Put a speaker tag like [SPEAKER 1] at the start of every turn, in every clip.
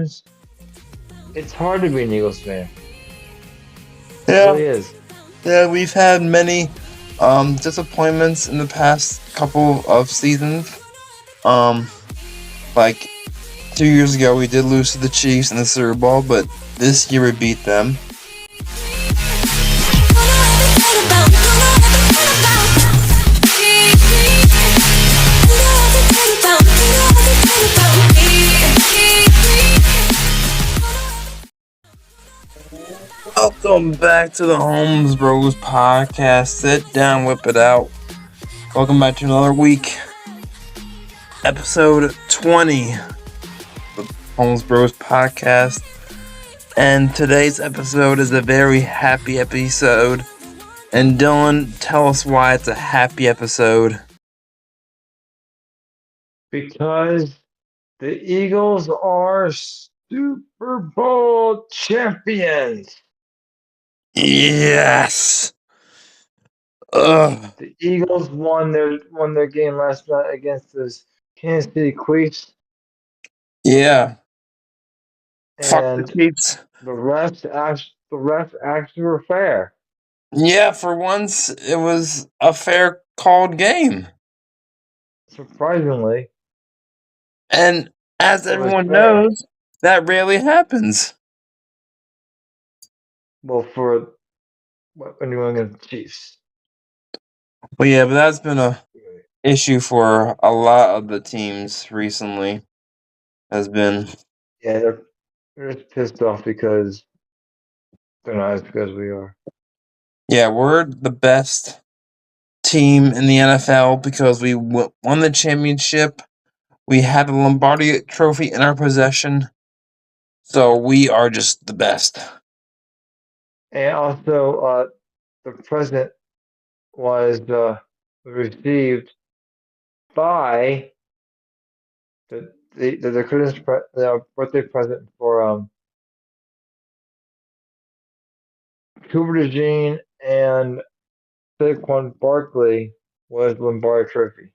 [SPEAKER 1] sometimes it's hard to be an Eagles fan. It
[SPEAKER 2] Yeah,
[SPEAKER 1] really is.
[SPEAKER 2] yeah, we've had many disappointments in the past couple of seasons. Um, like 2 years ago, we did lose to the Chiefs in the Super Bowl, but this year we beat them. Welcome back to the Holmes Bros podcast. Sit down, whip it out. Welcome back to another week. Episode 20 of the Holmes Bros podcast. And today's episode is a very happy episode. And Dylan, tell us why it's a happy episode.
[SPEAKER 1] Because the Eagles are Super Bowl champions.
[SPEAKER 2] Yes! Ugh.
[SPEAKER 1] The Eagles won their game last night against the Kansas City Chiefs,
[SPEAKER 2] Yeah. Fuck the
[SPEAKER 1] and
[SPEAKER 2] Chiefs.
[SPEAKER 1] the refs actually were fair.
[SPEAKER 2] Yeah, for once, it was a fair called game.
[SPEAKER 1] Surprisingly,
[SPEAKER 2] And as
[SPEAKER 1] it was
[SPEAKER 2] everyone
[SPEAKER 1] fair.
[SPEAKER 2] knows, that rarely happens.
[SPEAKER 1] Well, for when you went against the Chiefs.
[SPEAKER 2] But yeah, but that's been a issue for a lot of the teams recently. Has been
[SPEAKER 1] Yeah, they're just pissed off because they're not as good as we are.
[SPEAKER 2] yeah, we're the best team in the NFL because we won the championship. We had the Lombardi Trophy in our possession, so we are just the best.
[SPEAKER 1] And also, the president was received by the Christmas the birthday present for Cooper DeJean and Saquon Barkley was Lombardi Trophy.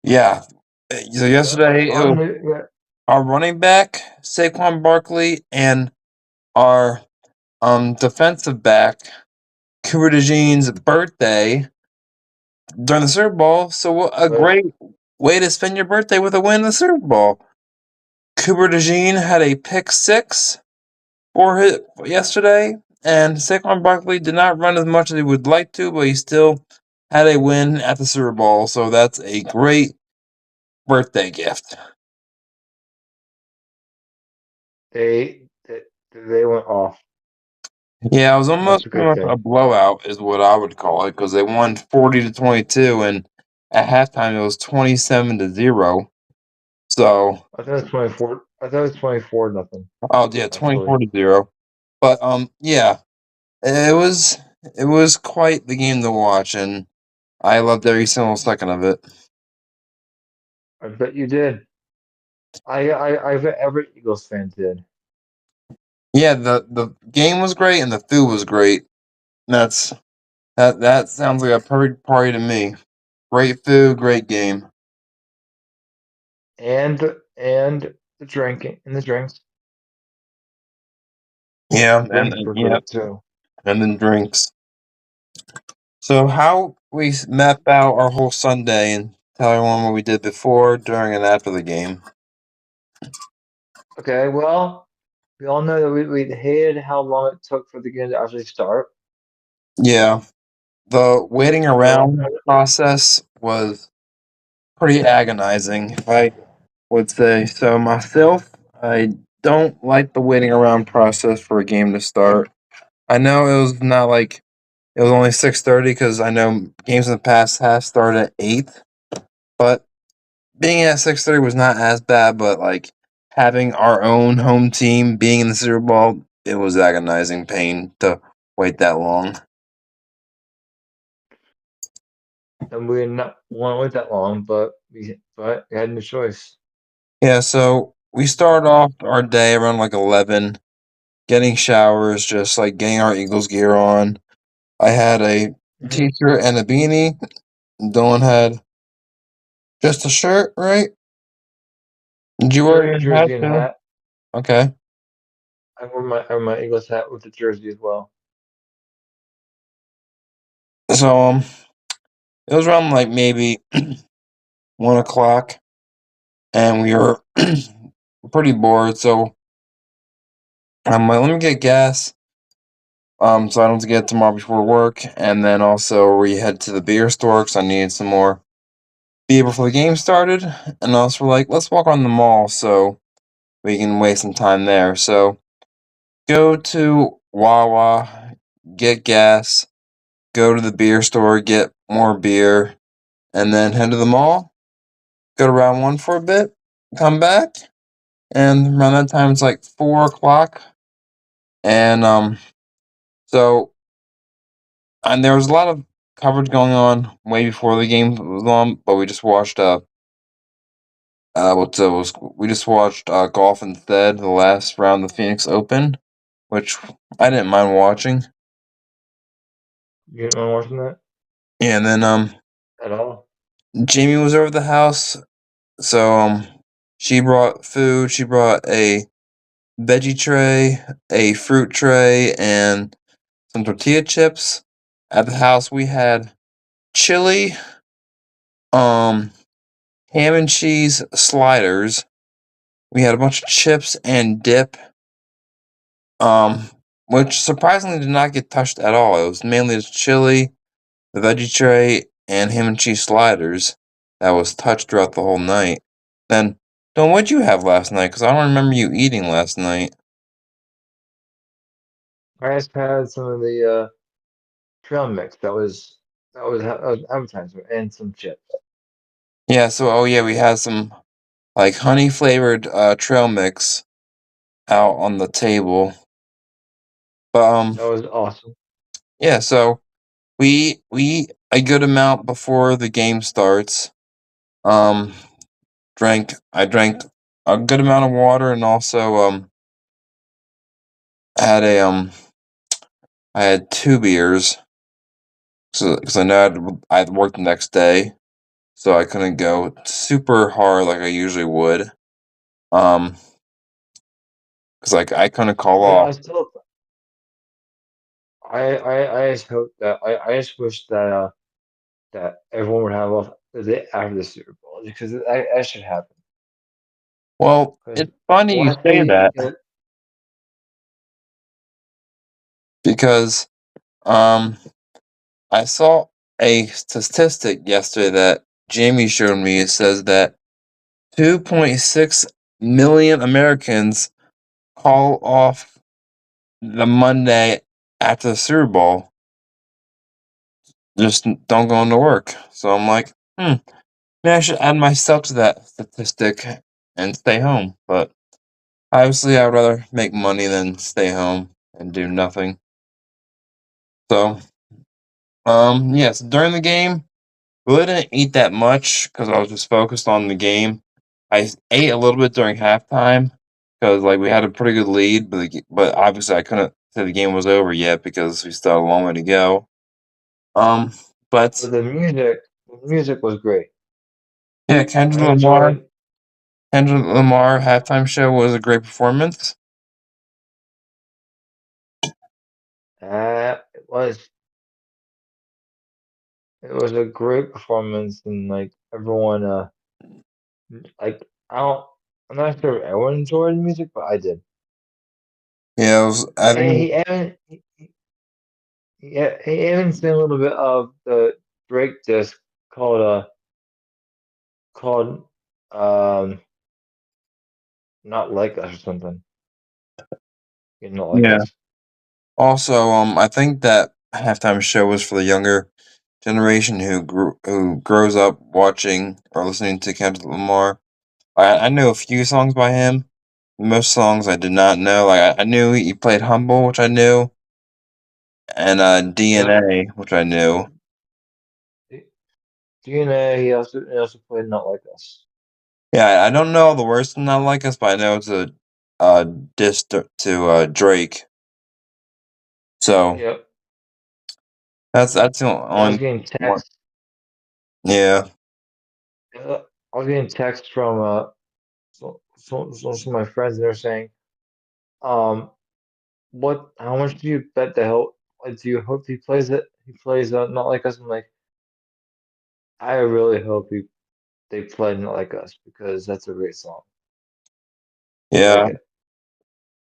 [SPEAKER 2] Yeah. So yesterday,
[SPEAKER 1] Yeah,
[SPEAKER 2] our running back Saquon Barkley and our defensive back Cooper DeJean's birthday during the Super Bowl. So what a great way to spend your birthday with a win in the Super Bowl. Cooper DeJean had a pick six for his yesterday, and Saquon Barkley did not run as much as he would like to, but he still had a win at the Super Bowl. So that's a great birthday gift.
[SPEAKER 1] they went off.
[SPEAKER 2] Yeah, it was almost
[SPEAKER 1] That's a
[SPEAKER 2] pretty
[SPEAKER 1] good
[SPEAKER 2] much
[SPEAKER 1] thing.
[SPEAKER 2] a blowout, is what I would call it, because they won 40-22, and at halftime it was 27-0. So,
[SPEAKER 1] I thought it was 24. I thought it was 24-0.
[SPEAKER 2] oh yeah,
[SPEAKER 1] Actually,
[SPEAKER 2] 24-0. But yeah, it was quite the game to watch, and I loved every single second of it.
[SPEAKER 1] I bet you did. I bet every Eagles fan did.
[SPEAKER 2] Yeah, the game was great and the food was great. That sounds like a perfect party to me. Great food, great game.
[SPEAKER 1] And the drinking and the drinks.
[SPEAKER 2] Yeah,
[SPEAKER 1] Drinks were
[SPEAKER 2] yeah,
[SPEAKER 1] great too.
[SPEAKER 2] and then drinks. So how we map out our whole Sunday and tell everyone what we did before, during, and after the game.
[SPEAKER 1] Okay, well, we all know that we hated how long it took for the game to actually start.
[SPEAKER 2] Yeah, the waiting around process was pretty agonizing, if I would say. So myself, I don't like the waiting around process for a game to start. I know it was not like it was only 6:30 because I know games in the past have started at 8, but being at 6:30 was not as bad. But like having our own home team being in the Super Bowl, it was agonizing pain to wait that long.
[SPEAKER 1] And we did not want to wait that long, but we had no choice.
[SPEAKER 2] Yeah, so we started off our day around like 11, getting showers, just like getting our Eagles gear on. I had a t-shirt and a beanie. Dylan had just a shirt, right? Did you wear your
[SPEAKER 1] Jersey
[SPEAKER 2] hat
[SPEAKER 1] and
[SPEAKER 2] too?
[SPEAKER 1] hat.
[SPEAKER 2] Okay.
[SPEAKER 1] I wear my Eagles hat with the jersey as well.
[SPEAKER 2] So it was around like maybe 1 o'clock, and we were pretty bored. So I'm like, let me get gas. So I don't have to get tomorrow before work, and then also we head to the beer store because I needed some more beer before the game started, and also we're like, let's walk on the mall so we can waste some time there. So go to Wawa, get gas, go to the beer store, get more beer, and then head to the mall. Go to Round One for a bit, come back, and around that time it's like 4 o'clock, and so and there was a lot of coverage going on way before the game was on, but we just watched we just watched golf instead, the last round of the Phoenix Open, which I didn't mind watching.
[SPEAKER 1] You didn't mind watching that
[SPEAKER 2] Yeah, and then
[SPEAKER 1] at all?
[SPEAKER 2] Jamie was over the house, so she brought food. She brought a veggie tray, a fruit tray, and some tortilla chips. At the house, we had chili, um, ham and cheese sliders. We had a bunch of chips and dip, um, which surprisingly did not get touched at all. It was mainly the chili, the veggie tray, and ham and cheese sliders that was touched throughout the whole night. Then, Don, what'd you have last night? Because I don't remember you eating last night.
[SPEAKER 1] I just had some of the trail mix that was appetizer and some chips.
[SPEAKER 2] Yeah, so oh yeah, we had some like honey flavored trail mix out on the table. But
[SPEAKER 1] That was awesome.
[SPEAKER 2] yeah, so we eat a good amount before the game starts. Um I drank a good amount of water, and also had a I had 2 beers because I know I had work the next day, so I couldn't go super hard like I usually would. Um, because like I couldn't call
[SPEAKER 1] I
[SPEAKER 2] off.
[SPEAKER 1] still I just hope that I just wish that that everyone would have off the day after the Super Bowl because that should happen.
[SPEAKER 2] Well,
[SPEAKER 1] Because
[SPEAKER 2] it's funny you
[SPEAKER 1] once
[SPEAKER 2] say that because um I saw a statistic yesterday that Jamie showed me. It says that 2.6 million Americans call off the Monday after the Super Bowl, just don't go into work. So I'm like, maybe I should add myself to that statistic and stay home. But obviously, I would rather make money than stay home and do nothing. So, yes, during the game, really didn't eat that much because I was just focused on the game. I ate a little bit during halftime because like we had a pretty good lead, but obviously I couldn't say the game was over yet because we still had a long way to go. Um, but
[SPEAKER 1] but the music was great.
[SPEAKER 2] yeah,
[SPEAKER 1] I enjoyed.
[SPEAKER 2] Kendrick Lamar halftime show was a great performance.
[SPEAKER 1] It was a great performance and like everyone like I don't I'm not sure if everyone enjoyed the music, but I did.
[SPEAKER 2] Yeah, it was, I
[SPEAKER 1] And
[SPEAKER 2] think
[SPEAKER 1] he even sang a little bit of the Drake disc called called um Not Like Us or something. Yeah, Not Like
[SPEAKER 2] yeah.
[SPEAKER 1] Us.
[SPEAKER 2] Also, I think that halftime show was for the younger generation who grows up watching or listening to Kendrick Lamar. I know a few songs by him. Most songs I did not know. Like I knew he played "Humble," which I knew, and
[SPEAKER 1] Yep.
[SPEAKER 2] "DNA," which I knew.
[SPEAKER 1] DNA, he also played Not Like Us.
[SPEAKER 2] Yeah, I don't know all the words to "Not Like Us," but I know it's a diss to Drake. So
[SPEAKER 1] Yep.
[SPEAKER 2] that's the
[SPEAKER 1] Yeah, I was
[SPEAKER 2] only
[SPEAKER 1] getting
[SPEAKER 2] one.
[SPEAKER 1] text.
[SPEAKER 2] Yeah,
[SPEAKER 1] I was getting text from some of my friends, and they're saying Um, what? How much do you bet that he'll? Do you hope he plays it? He plays Not Like Us. I'm like, I really hope they play Not Like Us because that's a great song. I like
[SPEAKER 2] Yeah.
[SPEAKER 1] it.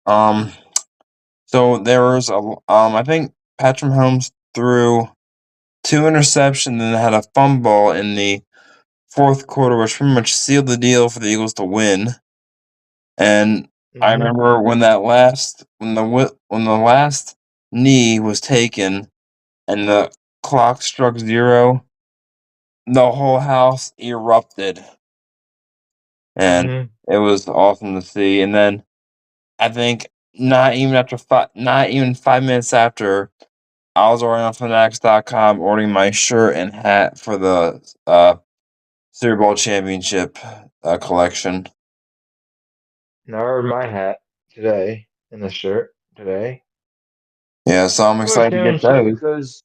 [SPEAKER 2] Um. So there was I think Patrick Mahomes threw two interceptions and had a fumble in the fourth quarter, which pretty much sealed the deal for the Eagles to win. And I
[SPEAKER 1] Hmm.
[SPEAKER 2] remember when when the last knee was taken and the clock struck zero, the whole house erupted, and
[SPEAKER 1] Hmm.
[SPEAKER 2] it was awesome to see. And then I think not even 5 minutes after, I was ordering on Fanatics.com, ordering my shirt and hat for the Super Bowl championship collection.
[SPEAKER 1] Now I wear my hat today and the shirt today.
[SPEAKER 2] Yeah, so I'm
[SPEAKER 1] Super Bowl
[SPEAKER 2] excited to get
[SPEAKER 1] championship
[SPEAKER 2] those.
[SPEAKER 1] because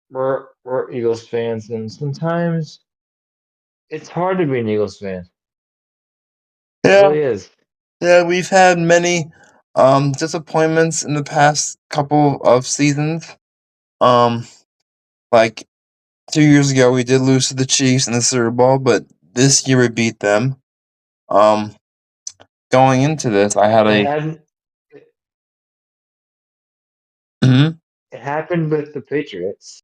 [SPEAKER 1] we're Eagles fans, and sometimes it's hard to be an Eagles fan. It
[SPEAKER 2] Yeah,
[SPEAKER 1] really is.
[SPEAKER 2] yeah, we've had many disappointments in the past couple of seasons. Um, like 2 years ago, we did lose to the Chiefs in the Super Bowl, but this year we beat them. Um, Going into this, I had
[SPEAKER 1] It
[SPEAKER 2] a
[SPEAKER 1] hadn't.
[SPEAKER 2] Mhm.
[SPEAKER 1] It happened with the Patriots.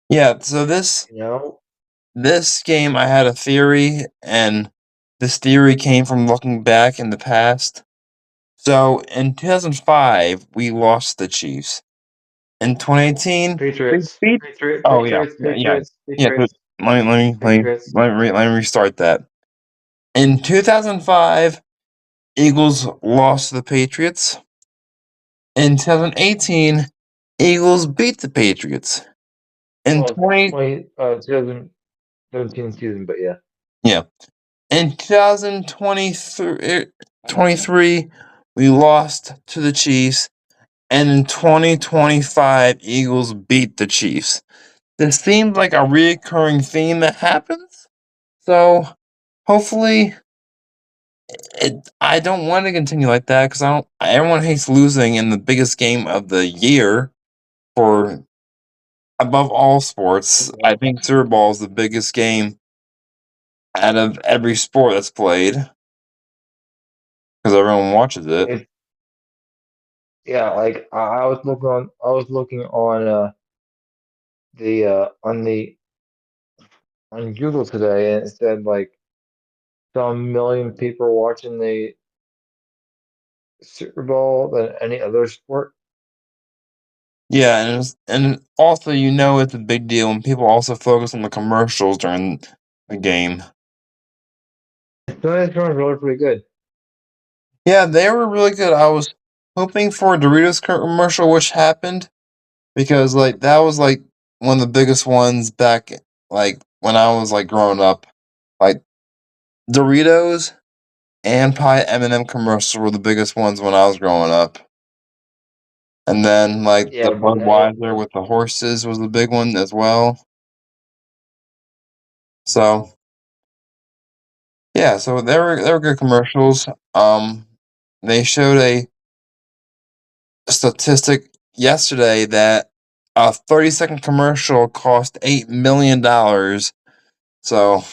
[SPEAKER 2] Yeah. So this
[SPEAKER 1] You know,
[SPEAKER 2] this game, I had a theory, and this theory came from looking back in the past. So in 2005, we lost the Chiefs. In 2018, we
[SPEAKER 1] Patriots,
[SPEAKER 2] beat.
[SPEAKER 1] Patriot,
[SPEAKER 2] Oh yeah,
[SPEAKER 1] Patriots,
[SPEAKER 2] yeah, yeah,
[SPEAKER 1] Patriots,
[SPEAKER 2] yeah. So
[SPEAKER 1] Patriots, Patriots.
[SPEAKER 2] let me restart that. In 2005, Eagles lost to the Patriots. In 2018, Eagles beat the Patriots. In
[SPEAKER 1] Well,
[SPEAKER 2] 20
[SPEAKER 1] 2017 season, but yeah.
[SPEAKER 2] Yeah. In 2023, we lost to the Chiefs, and in 2025, Eagles beat the Chiefs. This seems like a reoccurring theme that happens. So hopefully, I don't want to continue like that because I don't. Everyone hates losing in the biggest game of the year for above all sports. I
[SPEAKER 1] Mhm.
[SPEAKER 2] think Super Bowl is the biggest game out of every sport that's played because everyone watches it.
[SPEAKER 1] It, yeah, like I was looking the on the on Google today, and it said like some million people watching the Super Bowl than any other sport.
[SPEAKER 2] Yeah, and also it's a big deal when people also focus on the commercials during the game.
[SPEAKER 1] So that's going really pretty good.
[SPEAKER 2] Yeah, they were really good. I was hoping for a Doritos commercial, which happened because like that was like one of the biggest ones back like when I was like growing up. Like Doritos and Pie M&M commercials were the biggest ones when I was growing up. And then like the
[SPEAKER 1] Yeah,
[SPEAKER 2] Budweiser with the horses was the big one as well. So yeah, so they were good commercials. They showed a statistic yesterday that a 30-second commercial cost $8 million. So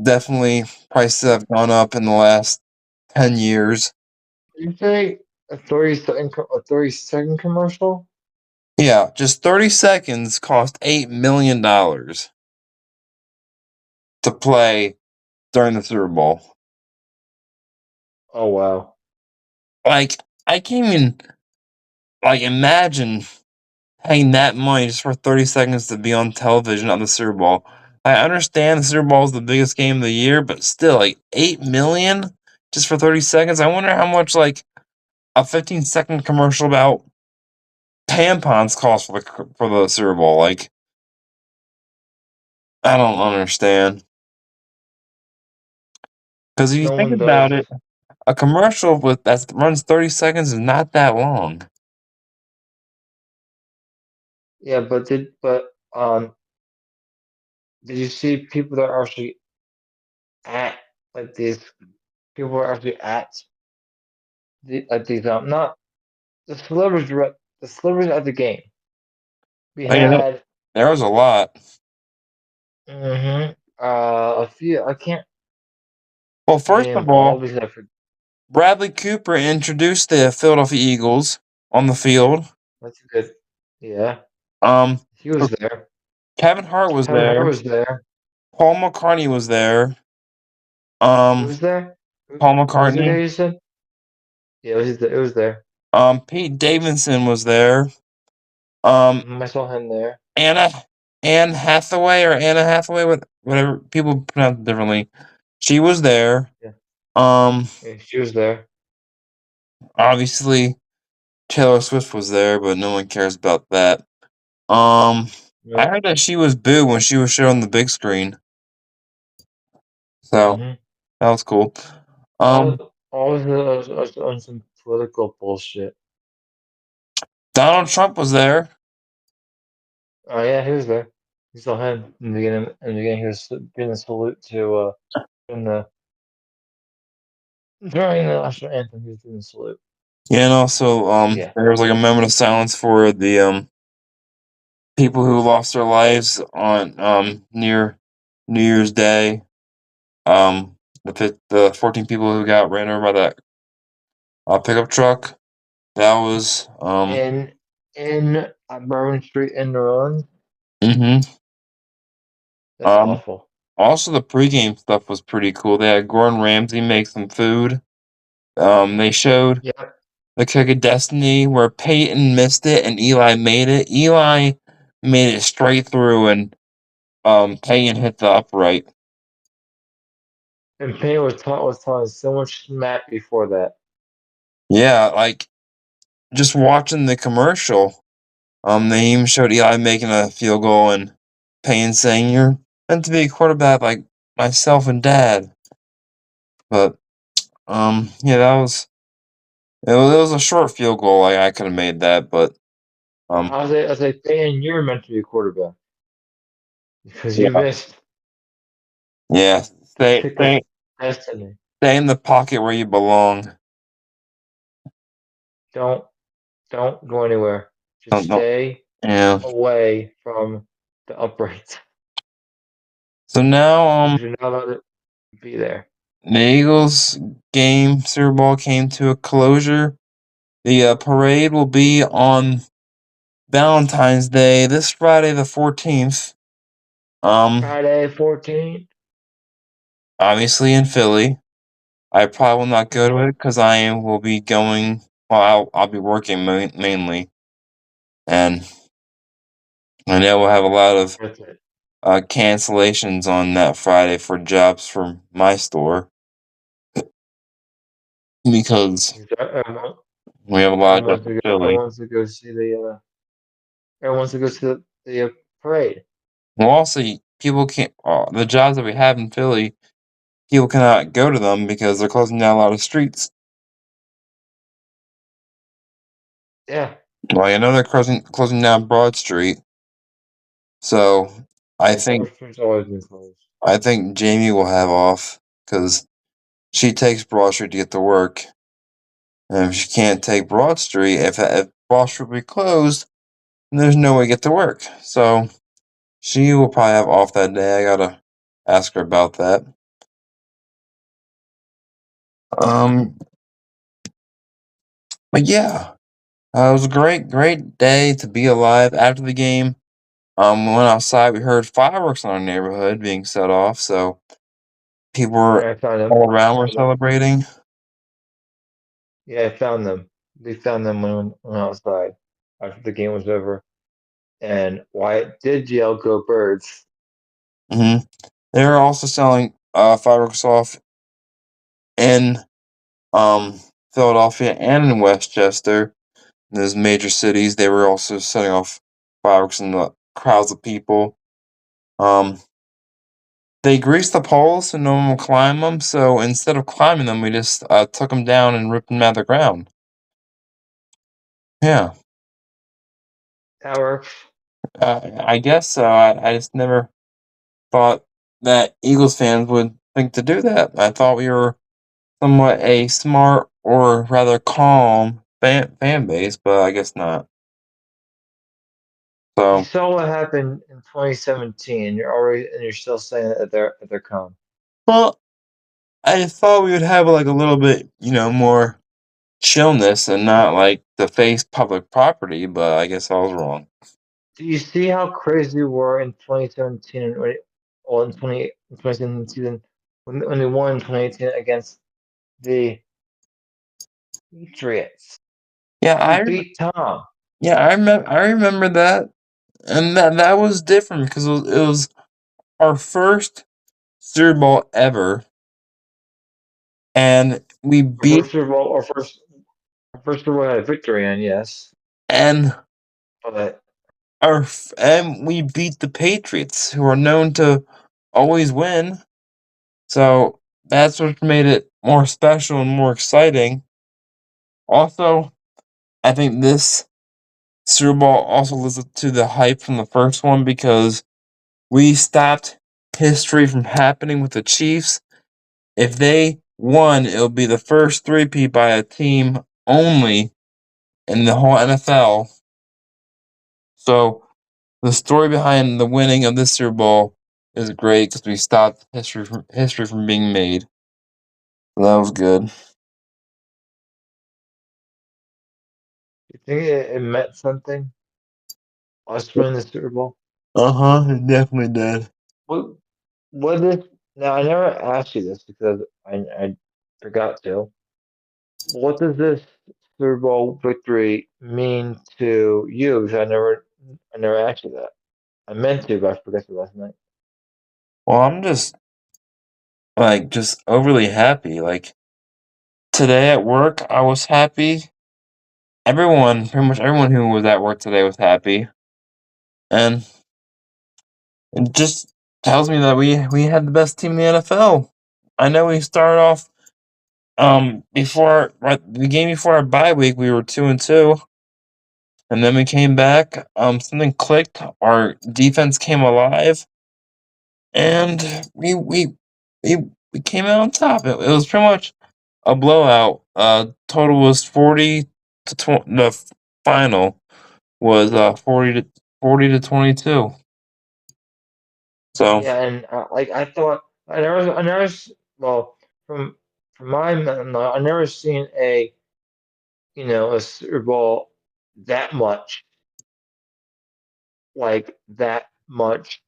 [SPEAKER 2] definitely prices have gone up in the last 10 years.
[SPEAKER 1] you say a 30-second commercial?
[SPEAKER 2] Yeah, just 30 seconds cost $8 million to play during the Super Bowl.
[SPEAKER 1] Oh wow.
[SPEAKER 2] Like I can't even like imagine paying that money just for 30 seconds to be on television on the Super Bowl. I understand the Super Bowl is the biggest game of the year, but still, like 8 million just for 30 seconds. I wonder how much like a 15-second commercial about tampons cost for the Super Bowl. Like I don't understand. Because if you
[SPEAKER 1] No
[SPEAKER 2] think
[SPEAKER 1] one
[SPEAKER 2] about
[SPEAKER 1] does.
[SPEAKER 2] it, a commercial with that runs 30 seconds is not that long.
[SPEAKER 1] Yeah, did you see people that are actually at like these people are actually at not the slivers the slivers of the game. We
[SPEAKER 2] Oh, yeah,
[SPEAKER 1] had
[SPEAKER 2] there was a lot.
[SPEAKER 1] a few. I can't
[SPEAKER 2] Well, first
[SPEAKER 1] name
[SPEAKER 2] of
[SPEAKER 1] all
[SPEAKER 2] all,
[SPEAKER 1] because I forget.
[SPEAKER 2] Bradley Cooper introduced the Philadelphia Eagles on the field.
[SPEAKER 1] That's good. Yeah,
[SPEAKER 2] Um,
[SPEAKER 1] he was there.
[SPEAKER 2] Kevin Hart was
[SPEAKER 1] Kevin Hart
[SPEAKER 2] there.
[SPEAKER 1] was there.
[SPEAKER 2] Paul McCartney was there.
[SPEAKER 1] Who
[SPEAKER 2] Um,
[SPEAKER 1] was there?
[SPEAKER 2] Paul
[SPEAKER 1] Who was the guy
[SPEAKER 2] McCartney.
[SPEAKER 1] you said? Yeah, it was there.
[SPEAKER 2] Pete Davidson was there. Um,
[SPEAKER 1] I saw him there.
[SPEAKER 2] Anna Anne Hathaway or Anna Hathaway, whatever people pronounce it differently. She was there.
[SPEAKER 1] Yeah,
[SPEAKER 2] Um,
[SPEAKER 1] yeah, she was there.
[SPEAKER 2] obviously Taylor Swift was there, but no one cares about that. Um, I
[SPEAKER 1] Nope.
[SPEAKER 2] heard that she was booed when she was shown on the big screen, so
[SPEAKER 1] Mm-hmm.
[SPEAKER 2] that was cool.
[SPEAKER 1] All,
[SPEAKER 2] Um,
[SPEAKER 1] all of the on some political bullshit.
[SPEAKER 2] Donald Trump was there.
[SPEAKER 1] Oh yeah, he was there. You saw him in the beginning. In the beginning, he was giving a salute to in the during the national anthem. He was doing a salute.
[SPEAKER 2] Yeah, and also
[SPEAKER 1] Yeah,
[SPEAKER 2] there was like a moment of silence for the people who lost their lives on near New Year's Day. The 14 people who got ran over by that pickup truck. That was
[SPEAKER 1] in Bourbon Street in New Orleans.
[SPEAKER 2] mhm.
[SPEAKER 1] That's
[SPEAKER 2] Um
[SPEAKER 1] awful.
[SPEAKER 2] Also the pregame stuff was pretty cool. They had Gordon Ramsay make some food. They showed
[SPEAKER 1] Yep.
[SPEAKER 2] the Kick of Destiny where Peyton missed it and Eli made it. Eli made it straight through and Peyton hit the upright.
[SPEAKER 1] And Payne was talking so much smack before that.
[SPEAKER 2] Yeah, like just watching the commercial. They even showed Eli making a field goal and Payne saying, "You're meant to be a quarterback like myself and Dad." But yeah, it was a short field goal. I could have made that, but um,
[SPEAKER 1] I was like, Payne, you're meant to be a quarterback because you
[SPEAKER 2] yeah,
[SPEAKER 1] missed
[SPEAKER 2] yeah.
[SPEAKER 1] the
[SPEAKER 2] Stay,
[SPEAKER 1] kick of
[SPEAKER 2] stay,
[SPEAKER 1] destiny.
[SPEAKER 2] stay in the pocket where you belong.
[SPEAKER 1] Don't don't go anywhere. Just
[SPEAKER 2] Don't.
[SPEAKER 1] stay
[SPEAKER 2] Yeah.
[SPEAKER 1] away from the uprights
[SPEAKER 2] So now
[SPEAKER 1] because you're not allowed to be there.
[SPEAKER 2] the Eagles game Super Bowl came to a closure. The parade will be on Valentine's Day, this Friday the 14th.
[SPEAKER 1] Friday 14th.
[SPEAKER 2] Obviously in Philly. I probably will not go to
[SPEAKER 1] Mm-hmm.
[SPEAKER 2] it because will be going. Well, I'll be working mainly, and I know we'll have a lot of
[SPEAKER 1] That's it.
[SPEAKER 2] cancellations on that Friday for jobs for my store because
[SPEAKER 1] Everyone,
[SPEAKER 2] we have a lot of jobs in
[SPEAKER 1] everyone
[SPEAKER 2] Philly.
[SPEAKER 1] wants to go see everyone wants to go see the parade.
[SPEAKER 2] Well, also people can't. The jobs that we have in Philly, people cannot go to them because they're closing down a lot of streets.
[SPEAKER 1] Yeah,
[SPEAKER 2] Well, I know they're closing down Broad Street, so I
[SPEAKER 1] yeah.
[SPEAKER 2] think
[SPEAKER 1] Broad Street's always been closed.
[SPEAKER 2] I think Jamie will have off because she takes Broad Street to get to work. And if she can't take Broad Street, if Broad Street will be closed, then there's no way to get to work. So she will probably have off that day. I gotta ask her about that. Um, but yeah, it was a great day to be alive. After the game, we went outside. We heard fireworks in our neighborhood being set off. So people were
[SPEAKER 1] Yeah, I found them.
[SPEAKER 2] all
[SPEAKER 1] I
[SPEAKER 2] around were
[SPEAKER 1] found them.
[SPEAKER 2] celebrating.
[SPEAKER 1] Yeah, I found them. They found them when outside after the game was over. And Wyatt did yell, "Go Birds!"
[SPEAKER 2] hmm They were also selling fireworks off in um, Philadelphia and in Westchester. In those major cities, they were also setting off fireworks in the crowds of people. Um, they greased the poles so no one would climb them. So instead of climbing them, we just took them down and ripped them out of the ground. Yeah,
[SPEAKER 1] That works.
[SPEAKER 2] I guess so. I just never thought that Eagles fans would think to do that. I thought we were somewhat a smart or rather calm fan base, but I guess not.
[SPEAKER 1] You
[SPEAKER 2] So,
[SPEAKER 1] saw what happened in 2017. You're still saying that they're calm.
[SPEAKER 2] well, I thought we would have like a little bit, more chillness and not like the face public property, but I guess I was wrong.
[SPEAKER 1] Do you see how crazy we were in 2017 and well in 2017 season when they won in 2018 against the Patriots?
[SPEAKER 2] Yeah,
[SPEAKER 1] We beat Tom.
[SPEAKER 2] I remember that, and that was different because it was our first Super Bowl ever, and we
[SPEAKER 1] Our
[SPEAKER 2] beat
[SPEAKER 1] first Super Bowl, our first Super Bowl had a victory in, yes,
[SPEAKER 2] and
[SPEAKER 1] but
[SPEAKER 2] and we beat the Patriots, who are known to always win. So that's what made it more special and more exciting. Also, I think this Super Bowl also lives up to the hype from the first one because we stopped history from happening with the Chiefs. If they won, it'll be the first three-peat by a team only in the whole NFL. So the story behind the winning of this Super Bowl is great because we stopped history from being made. So that was good.
[SPEAKER 1] you think it meant something? Us winning the Super Bowl.
[SPEAKER 2] It definitely did.
[SPEAKER 1] What what is now? I never asked you this because I forgot to. What does this Super Bowl victory mean to you? Because I never asked you that. I meant to, but I forgot to last night.
[SPEAKER 2] Well, I'm just overly happy. Like today at work, I was happy. Pretty much everyone who was at work today was happy, and it just tells me that we had the best team in the NFL. I know we started off before right the game before our bye week we were 2-2, and then we came back. Something clicked. Our defense came alive, and we, we came out on top. It was pretty much a blowout. Total was 40 to 20. The final was 40 to 22. So
[SPEAKER 1] Yeah, and like I thought, I never, well, from my memory, I never seen a Super Bowl that much, like that much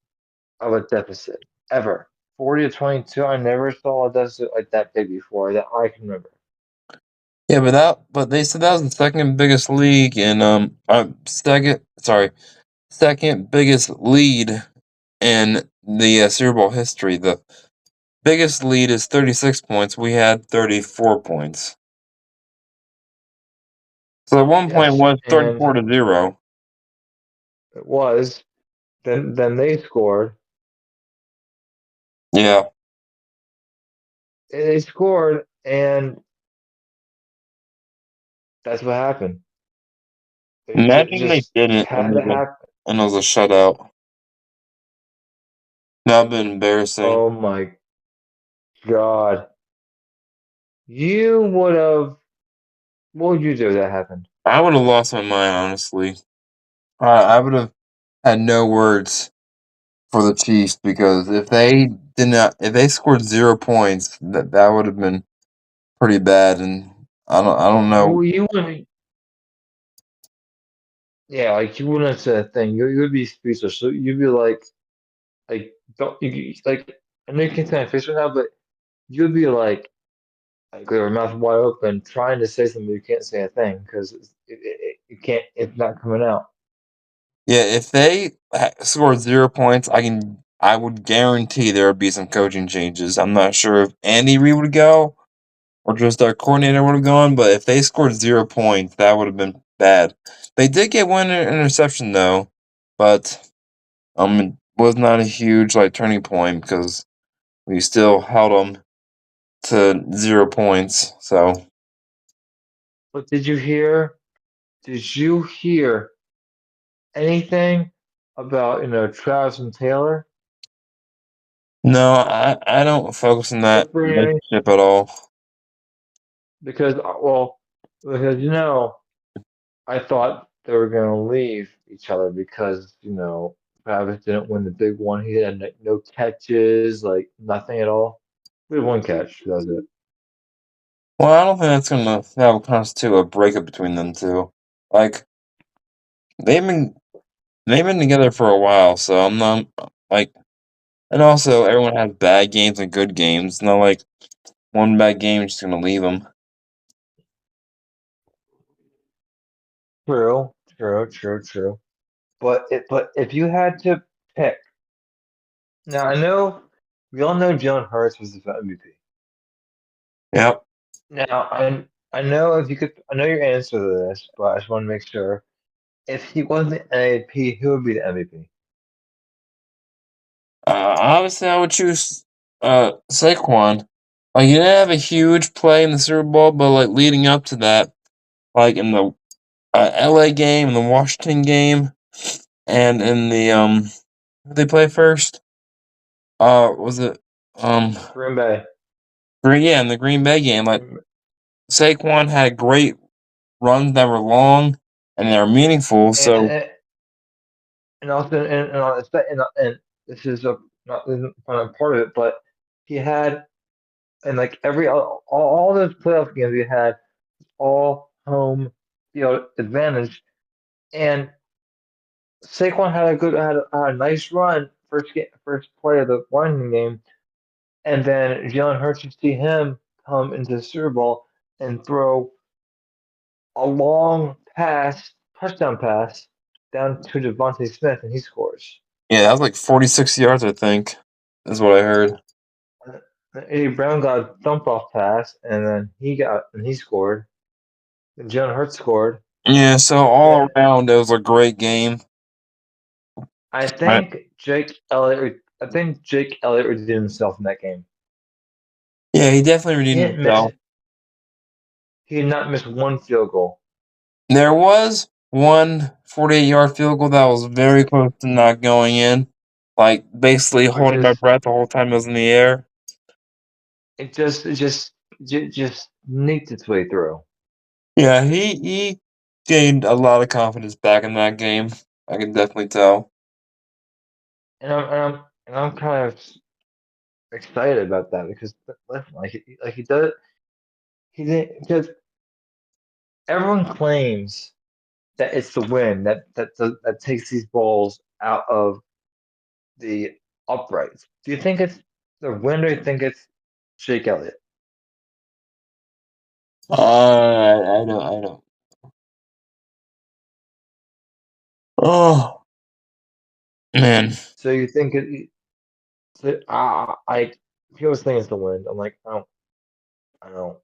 [SPEAKER 1] of a deficit ever. 40 to 22. I never saw a deficit like that big before that I can remember.
[SPEAKER 2] yeah, but they said that was the second biggest league in second biggest lead in the Super Bowl history. The biggest lead is 36 points. We had 34 points. So at one point it
[SPEAKER 1] Yes,
[SPEAKER 2] was
[SPEAKER 1] and
[SPEAKER 2] 34-0.
[SPEAKER 1] it was. Then they scored.
[SPEAKER 2] Yeah.
[SPEAKER 1] They scored, and that's what happened.
[SPEAKER 2] Imagine they
[SPEAKER 1] Just
[SPEAKER 2] didn't
[SPEAKER 1] had to happen.
[SPEAKER 2] and it was a shutout. That'd been embarrassing.
[SPEAKER 1] Oh my God. You would have. What would you do if that happened?
[SPEAKER 2] I would have lost my mind, honestly. I would have had no words for the Chiefs because if they scored 0 points, that would have been pretty bad. And I don't know.
[SPEAKER 1] You wouldn't. Yeah, like you wouldn't say a thing. You would be speechless. So you'd be like don't like. I know you can't say my face right now, but you'd be like with your mouth wide open, trying to say something, you can't say a thing because you can't. It's not coming out.
[SPEAKER 2] Yeah, if they scored 0 points, I would guarantee there would be some coaching changes. I'm not sure if Andy Reid would go or just our coordinator would have gone, but if they scored 0 points, that would have been bad. They did get one interception though, but it was not a huge like turning point because we still held them to 0 points. So
[SPEAKER 1] But did you hear? Did you hear anything about Travis and Taylor?
[SPEAKER 2] no, I don't focus on that
[SPEAKER 1] Slippery.
[SPEAKER 2] relationship at all.
[SPEAKER 1] because well, because I thought they were gonna leave each other because Travis didn't win the big one. He had like, no catches, like nothing at all. We had one catch. That was it.
[SPEAKER 2] Well, I don't think that's gonna that will constitute a breakup between them two. Like they've been they've been together for a while, so I'm not like. And also, everyone has bad games and good games. It's not like one bad game is just gonna leave them.
[SPEAKER 1] True, true, true, true. But if you had to pick, now I know we all know Jalen Hurts was the MVP.
[SPEAKER 2] Yep.
[SPEAKER 1] Now I know if you could, I know your answer to this, but I just want to make sure. If he wasn't the MVP, who would be the MVP?
[SPEAKER 2] Obviously, I would choose Saquon. Like he didn't have a huge play in the Super Bowl, but like leading up to that, like in the LA game and the Washington game, and in the who they play first? Was it um
[SPEAKER 1] Green Bay.
[SPEAKER 2] yeah, in the Green Bay game, like
[SPEAKER 1] Green-
[SPEAKER 2] Saquon had great runs that were long and they were meaningful.
[SPEAKER 1] And
[SPEAKER 2] So
[SPEAKER 1] and, and also and this is a not this isn't part of it, but he had and like all those playoff games he had all home field advantage, and Saquon had a nice run first play of the Washington game, and then Jalen Hurts, you see him come into the Super Bowl and throw a long touchdown pass down to Devontae Smith, and he scores.
[SPEAKER 2] yeah, that was like 46 yards, I think, is what I heard.
[SPEAKER 1] A Brown got a dump off pass, and then he scored. And Jalen Hurts scored.
[SPEAKER 2] Yeah, so
[SPEAKER 1] Then
[SPEAKER 2] all around it was a great game.
[SPEAKER 1] I
[SPEAKER 2] Right.
[SPEAKER 1] think Jake Elliott. I think Jake Elliott redeemed himself in that game.
[SPEAKER 2] Yeah, he definitely
[SPEAKER 1] He
[SPEAKER 2] redeemed
[SPEAKER 1] didn't miss.
[SPEAKER 2] himself.
[SPEAKER 1] He did not miss one field goal.
[SPEAKER 2] There was one 48-yard field goal that was very close to not going in. Like basically
[SPEAKER 1] Which
[SPEAKER 2] holding my
[SPEAKER 1] is
[SPEAKER 2] breath the whole time it was in the air.
[SPEAKER 1] it just sneaked its way through.
[SPEAKER 2] Yeah, he gained a lot of confidence back in that game. I can definitely tell.
[SPEAKER 1] And I'm kind of excited about that because listen, like he does he did because everyone claims that it's the wind that takes these balls out of the uprights. Do you think it's the wind or do you think it's Jake Elliott?
[SPEAKER 2] I don't. Oh man,
[SPEAKER 1] So you think it? So, I people saying it's the wind. I'm like, I don't know.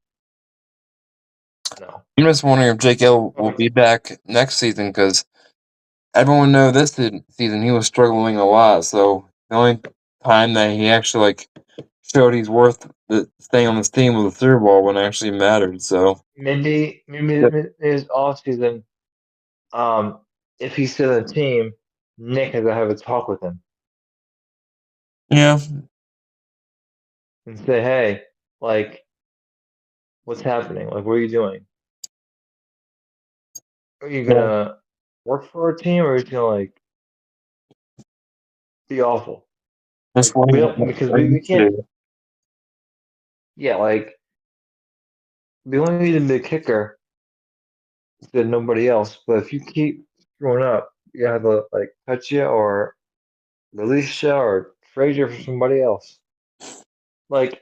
[SPEAKER 2] I'm just wondering if Jake L will be back next season because everyone know this season he was struggling a lot. So the only time that he actually like showed he's worth staying on this team was the Super Bowl when it actually mattered. So
[SPEAKER 1] Maybe his off season. Um, if he's still in the team, Nick has to have a talk with him
[SPEAKER 2] yeah,
[SPEAKER 1] and say, hey, like, what's happening? Like, what are you doing? Are you
[SPEAKER 2] yeah,
[SPEAKER 1] gonna work for a team or are you gonna like be awful?
[SPEAKER 2] that's
[SPEAKER 1] Like
[SPEAKER 2] what
[SPEAKER 1] we don't because
[SPEAKER 2] I
[SPEAKER 1] we
[SPEAKER 2] used
[SPEAKER 1] can't.
[SPEAKER 2] to.
[SPEAKER 1] Yeah, like we only need a big kicker than nobody else. But if you keep screwing up, you have to like touch you or release you or trade you for somebody else. Like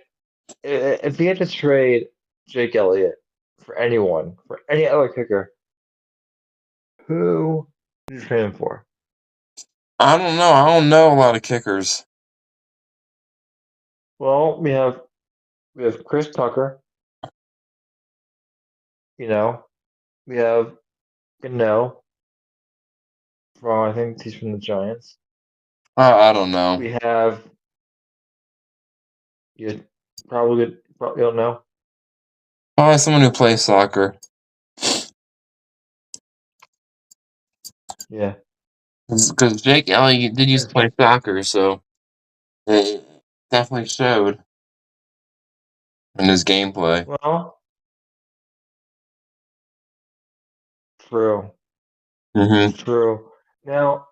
[SPEAKER 1] if you had to trade Jake Elliott for anyone, for any other kicker, who would you trade him for?
[SPEAKER 2] I don't know. I don't know a lot of kickers.
[SPEAKER 1] Well, we have Chris Tucker. You know, we have Gano from I think he's from the Giants.
[SPEAKER 2] I don't know.
[SPEAKER 1] We have you probably don't know.
[SPEAKER 2] Probably someone who plays soccer.
[SPEAKER 1] Yeah.
[SPEAKER 2] Because Jake Elliott did used to play soccer, so it definitely showed in his gameplay.
[SPEAKER 1] Well, True.
[SPEAKER 2] Mm-hmm.
[SPEAKER 1] True. Now,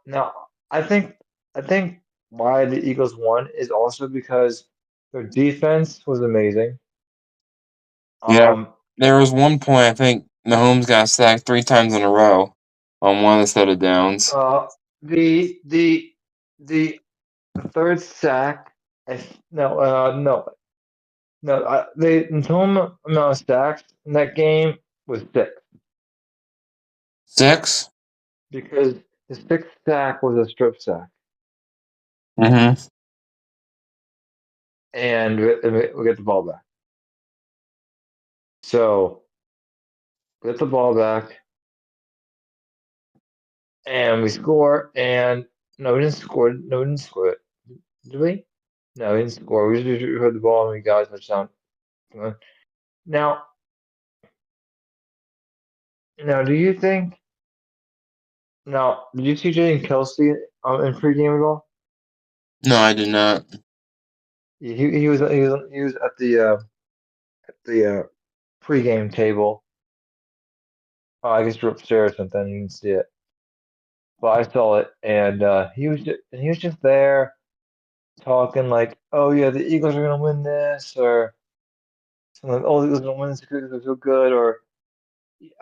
[SPEAKER 1] I think why the Eagles won is also because their defense was amazing.
[SPEAKER 2] Yeah,
[SPEAKER 1] Um,
[SPEAKER 2] there was one point I think Mahomes got sacked 3 times in a row on one of the set of downs.
[SPEAKER 1] uh, the the the third sack, no, the total amount of sacks in that game was six
[SPEAKER 2] Six.
[SPEAKER 1] because the sixth sack was a strip sack,
[SPEAKER 2] Mm-hmm.
[SPEAKER 1] and we get the ball back. So we get the ball back, and we score. And no, we didn't score. No, we didn't score it. Did we? No, we didn't score. We just heard the ball and we got a touchdown. Now, now, do you think? Now, did you see Jaden Kelsey in pregame at all?
[SPEAKER 2] No, I did not.
[SPEAKER 1] He was at the pregame table. Oh, I guess you're upstairs or something. You didn't see it, but I saw it, and he was just there talking like, "Oh yeah, the Eagles are gonna win this," or something like, "Oh, the Eagles are gonna win this because they're so good," or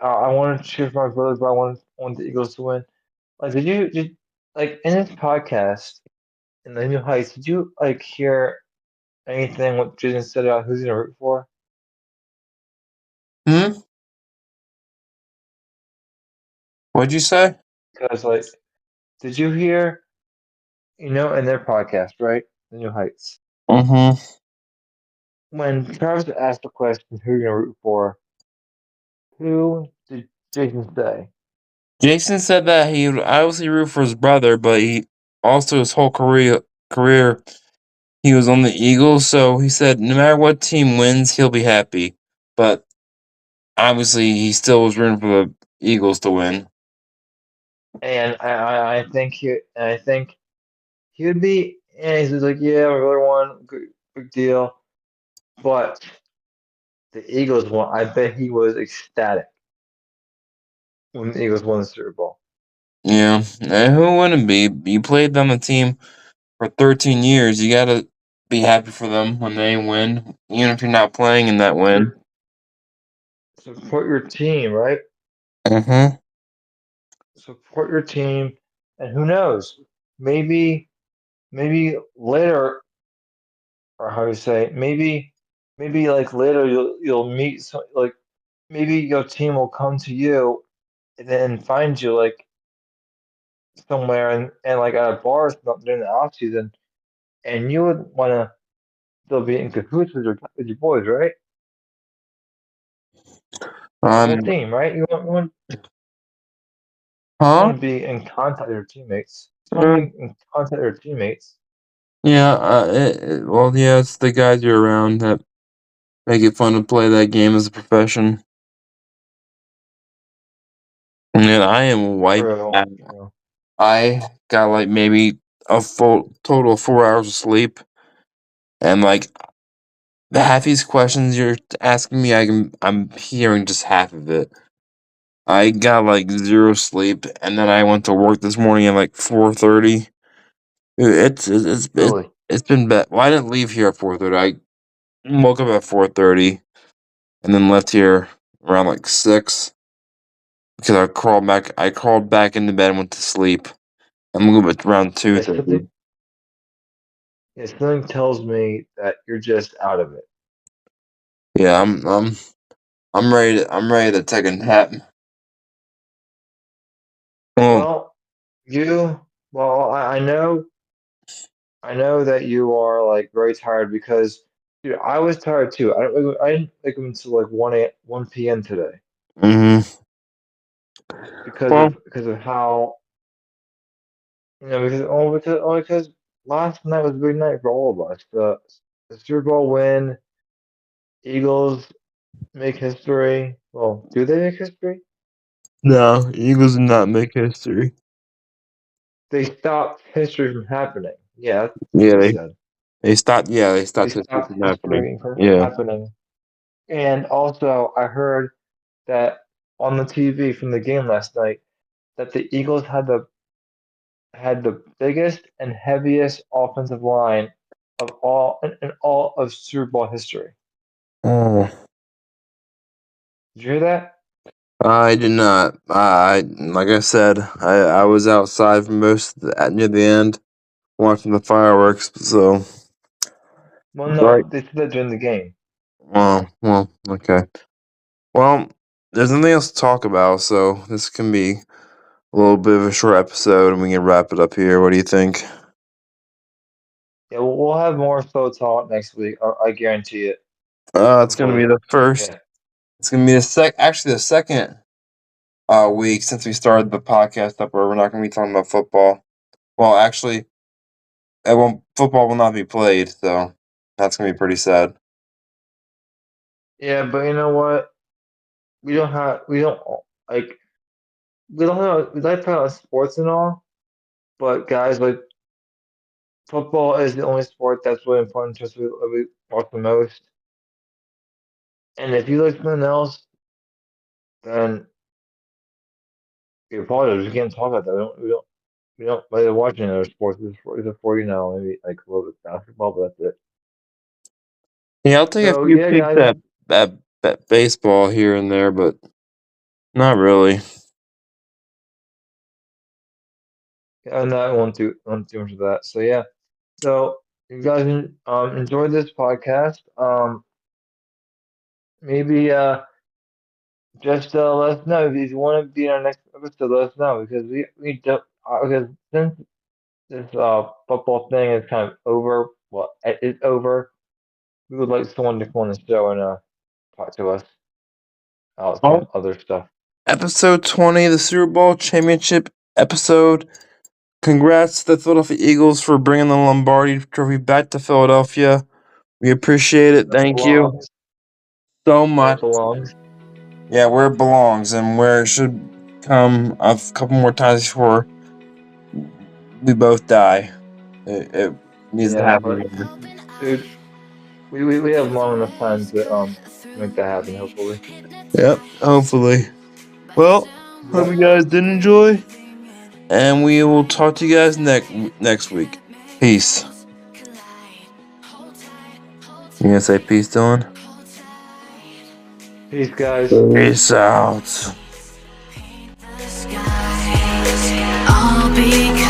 [SPEAKER 1] I wanted to cheer for my brothers, but want the Eagles to win. Like, did like in this podcast in the New Heights? Did you like hear anything what Jason said about who's gonna root for?
[SPEAKER 2] Hmm. What'd you say?
[SPEAKER 1] Because like, did you hear? You know, in their podcast, right? The New Heights.
[SPEAKER 2] Mm-hmm.
[SPEAKER 1] When Travis asked the question, who you gonna root for? Who did Jason say?
[SPEAKER 2] Jason said that he would obviously root for his brother, but he also his whole career he was on the Eagles, so he said no matter what team wins, he'll be happy. But obviously, he still was rooting for the Eagles to win.
[SPEAKER 1] And I think he would be. And he's just like, yeah, my brother won, big deal. But the Eagles won. I bet he was ecstatic when the Eagles won the Super Bowl.
[SPEAKER 2] Yeah, and who wouldn't be? You played on the team for 13 years. You gotta be happy for them when they win, even if you're not playing in that win.
[SPEAKER 1] Support your team, right?
[SPEAKER 2] Mm-hmm.
[SPEAKER 1] Support your team, and who knows? Maybe, maybe later, or how do you say? Maybe like later you'll meet some like maybe your team will come to you and then find you like somewhere and like at a bar or something during the off season, and you would want to still be in cahoots with your boys, right? The whole
[SPEAKER 2] Um.
[SPEAKER 1] team, right? You
[SPEAKER 2] Huh?
[SPEAKER 1] want to be in contact with your teammates. You want to
[SPEAKER 2] Mm,
[SPEAKER 1] be in contact with your teammates.
[SPEAKER 2] yeah. Well, yeah. It's the guys you're around that make it fun to play that game as a profession. And I am wiped
[SPEAKER 1] True,
[SPEAKER 2] out.
[SPEAKER 1] true.
[SPEAKER 2] I got like maybe a full total of 4 hours of sleep, and like the half these questions you're asking me, I'm hearing just half of it. I got like zero sleep, and then I went to work this morning at like 4:30.
[SPEAKER 1] Really,
[SPEAKER 2] It's been bad. Well, I didn't leave here at 4:30. I woke up at 4:30 and then left here around like 6 because I crawled back into bed and went to sleep. I'm gonna go at around two
[SPEAKER 1] yeah, something.
[SPEAKER 2] thirty.
[SPEAKER 1] Yeah, something tells me that you're just out of it.
[SPEAKER 2] Yeah, I'm ready to take a nap. Well,
[SPEAKER 1] Well, you. Well, I know that you are like very tired because, dude, I was tired too. I didn't wake up until like 1 p.m. today
[SPEAKER 2] mm-hmm. Well,
[SPEAKER 1] because of how because last night was a big night for all of us. The Super Bowl win, Eagles make history. Well, do they make history?
[SPEAKER 2] no, Eagles did not make history.
[SPEAKER 1] They stopped history from happening. Yeah, that's
[SPEAKER 2] Yeah,
[SPEAKER 1] what they said.
[SPEAKER 2] they stopped. Yeah, they
[SPEAKER 1] They
[SPEAKER 2] stopped history
[SPEAKER 1] stopped
[SPEAKER 2] from happening.
[SPEAKER 1] history from
[SPEAKER 2] Yeah.
[SPEAKER 1] happening. And also, I heard that on the TV from the game last night that the Eagles had the biggest and heaviest offensive line of all in all of Super Bowl history.
[SPEAKER 2] Oh,
[SPEAKER 1] Did you hear that?
[SPEAKER 2] I did not. Like I said, I was outside for most near the end watching the fireworks. So,
[SPEAKER 1] Well,
[SPEAKER 2] right.
[SPEAKER 1] no, they said that during the game.
[SPEAKER 2] Well, okay. Well, there's nothing else to talk about, so this can be a little bit of a short episode, and we can wrap it up here. What do you think?
[SPEAKER 1] Yeah, we'll have more so talk next week. I guarantee it.
[SPEAKER 2] It's gonna be
[SPEAKER 1] Hopefully.
[SPEAKER 2] the first.
[SPEAKER 1] Yeah.
[SPEAKER 2] It's gonna be actually the second week since we started the podcast up where we're not gonna be talking about football. Well, actually, football will not be played, so that's gonna be pretty sad.
[SPEAKER 1] Yeah, but you know what? We don't like we don't have we like to talk about sports and all, but guys, like football is the only sport that's really important to us. We watch the most. And if you like something else, then you apologize. We can't talk about that. We don't like watching other sports. It's for you know, maybe like a little bit basketball, but that's it.
[SPEAKER 2] Yeah, I'll take a
[SPEAKER 1] So
[SPEAKER 2] few
[SPEAKER 1] yeah,
[SPEAKER 2] peeks
[SPEAKER 1] guys,
[SPEAKER 2] at baseball here and there, but not really.
[SPEAKER 1] and I won't do much of that. So yeah, so you guys enjoyed this podcast. Maybe just let us know if you want to be in our next episode. Let us know because we don't because since this football thing is kind of over. Well, it is over. We would like someone to come on the show and talk to us about some
[SPEAKER 2] Well,
[SPEAKER 1] other stuff.
[SPEAKER 2] episode 20, the Super Bowl championship episode. Congrats to the Philadelphia Eagles for bringing the Lombardi Trophy back to Philadelphia. We appreciate it.
[SPEAKER 1] That
[SPEAKER 2] Thank you
[SPEAKER 1] belongs.
[SPEAKER 2] so
[SPEAKER 1] Where it
[SPEAKER 2] much.
[SPEAKER 1] belongs.
[SPEAKER 2] Yeah, where it belongs and where it should come a couple more times before we both die. It needs to
[SPEAKER 1] Yeah,
[SPEAKER 2] happen
[SPEAKER 1] but
[SPEAKER 2] again.
[SPEAKER 1] dude, we have long enough time to make that happen. Hopefully.
[SPEAKER 2] Yep, hopefully. Well, hope you
[SPEAKER 1] Yep.
[SPEAKER 2] guys did enjoy, and we will talk to you guys next week. Peace. You gonna say peace, Dylan?
[SPEAKER 1] Peace, guys.
[SPEAKER 2] Peace out.
[SPEAKER 3] All because